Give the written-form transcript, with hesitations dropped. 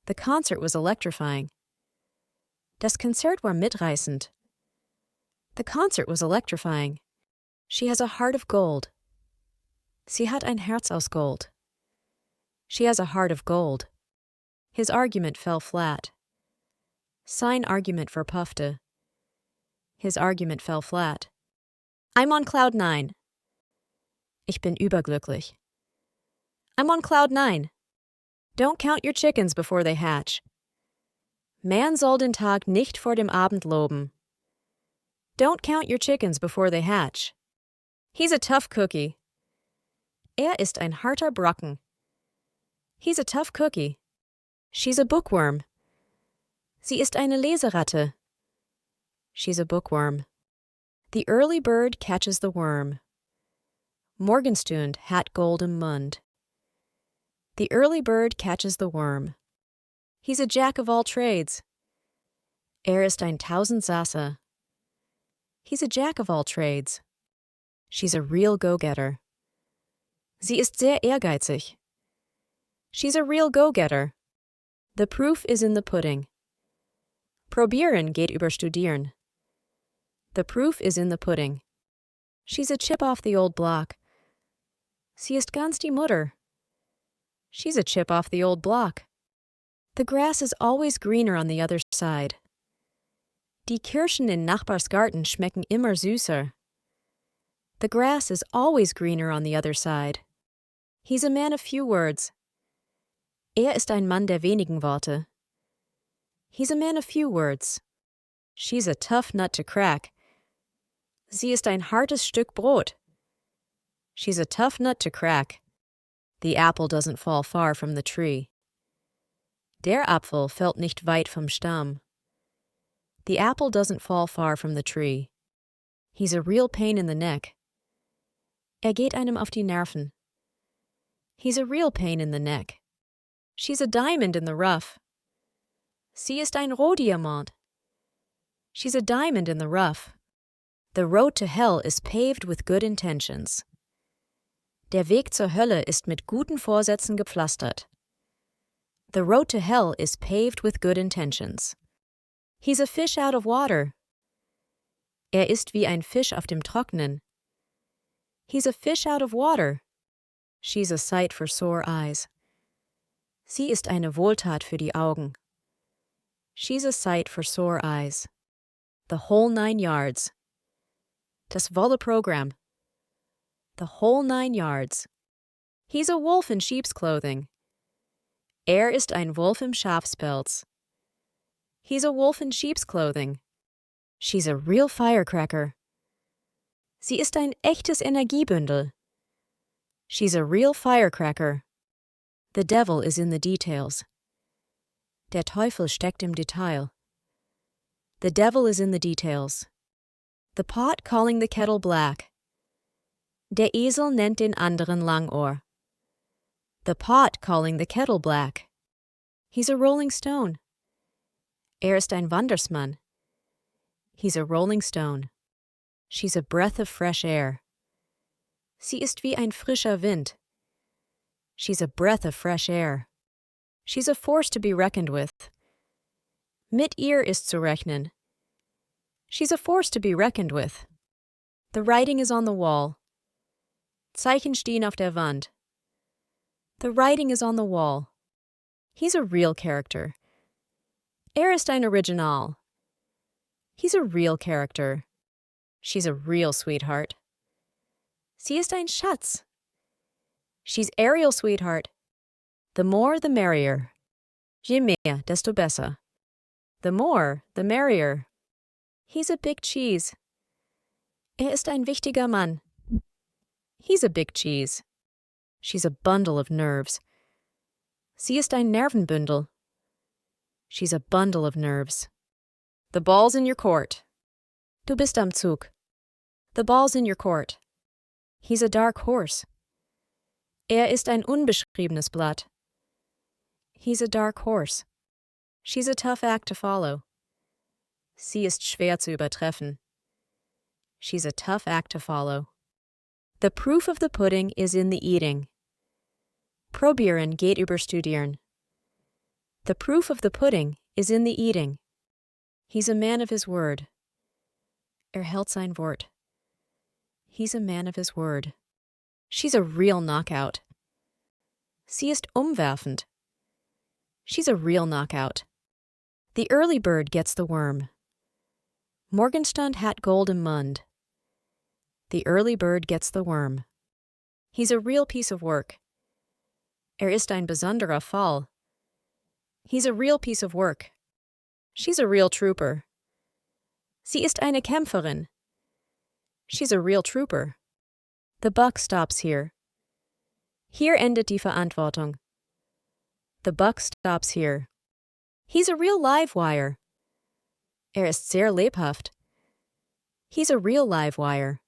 The concert was electrifying. Das Konzert war mitreißend. The concert was electrifying. She has a heart of gold. Sie hat ein Herz aus Gold. She has a heart of gold. His argument fell flat. Sein Argument verpuffte. His argument fell flat. I'm on cloud 9. Ich bin überglücklich. I'm on cloud 9. Don't count your chickens before they hatch. Man soll den Tag nicht vor dem Abend loben. Don't count your chickens before they hatch. He's a tough cookie. Ist ein harter Brocken. He's a tough cookie. She's a bookworm. Sie ist eine Leseratte. She's a bookworm. The early bird catches the worm. Morgenstund hat Gold im Mund. The early bird catches the worm. He's a jack of all trades. Ist ein Tausendsasser. He's a jack of all trades. She's a real go-getter. Sie ist sehr ehrgeizig. She's a real go-getter. The proof is in the pudding. Probieren geht über studieren. The proof is in the pudding. She's a chip off the old block. Sie ist ganz die Mutter. She's a chip off the old block. The grass is always greener on the other side. Die Kirschen in Nachbars Garten schmecken immer süßer. The grass is always greener on the other side. He's a man of few words. Ist ein Mann der wenigen Worte. He's a man of few words. She's a tough nut to crack. Sie ist ein hartes Stück Brot. She's a tough nut to crack. The apple doesn't fall far from the tree. Der Apfel fällt nicht weit vom Stamm. The apple doesn't fall far from the tree. He's a real pain in the neck. Geht einem auf die Nerven. He's a real pain in the neck. She's a diamond in the rough. Sie ist ein Rohdiamant. She's a diamond in the rough. The road to hell is paved with good intentions. Der Weg zur Hölle ist mit guten Vorsätzen gepflastert. The road to hell is paved with good intentions. He's a fish out of water. Ist wie ein Fisch auf dem Trocknen. He's a fish out of water. She's a sight for sore eyes. Sie ist eine Wohltat für die Augen. She's a sight for sore eyes. The whole 9 yards. Das volle Programm. The whole 9 yards. He's a wolf in sheep's clothing. Ist ein Wolf im Schafspelz. He's a wolf in sheep's clothing. She's a real firecracker. Sie ist ein echtes Energiebündel. She's a real firecracker. The devil is in the details. Der Teufel steckt im Detail. The devil is in the details. The pot calling the kettle black. Der Esel nennt den anderen Langohr. The pot calling the kettle black. He's a rolling stone. Ist ein Wandersmann. He's a rolling stone. She's a breath of fresh air. Sie ist wie ein frischer Wind. She's a breath of fresh air. She's a force to be reckoned with. Mit ihr ist zu rechnen. She's a force to be reckoned with. The writing is on the wall. Zeichen stehen auf der Wand. The writing is on the wall. He's a real character. Ist ein Original. He's a real character. She's a real sweetheart. Sie ist ein Schatz. She's Ariel sweetheart. The more, the merrier. Je mehr, desto besser. The more, the merrier. He's a big cheese. Ist ein wichtiger Mann. He's a big cheese. She's a bundle of nerves. Sie ist ein Nervenbündel. She's a bundle of nerves. The ball's in your court. Du bist am Zug. The ball's in your court. He's a dark horse. Ist ein unbeschriebenes Blatt. He's a dark horse. She's a tough act to follow. Sie ist schwer zu übertreffen. She's a tough act to follow. The proof of the pudding is in the eating. Probieren geht über studieren. The proof of the pudding is in the eating. He's a man of his word. Hält sein Wort. He's a man of his word. She's a real knockout. Sie ist umwerfend. She's a real knockout. The early bird gets the worm. Morgenstund hat Gold im Mund. The early bird gets the worm. He's a real piece of work. Ist ein besonderer Fall. He's a real piece of work. She's a real trooper. Sie ist eine Kämpferin. She's a real trooper. The buck stops here. Hier endet die Verantwortung. The buck stops here. He's a real live wire. Ist sehr lebhaft. He's a real live wire.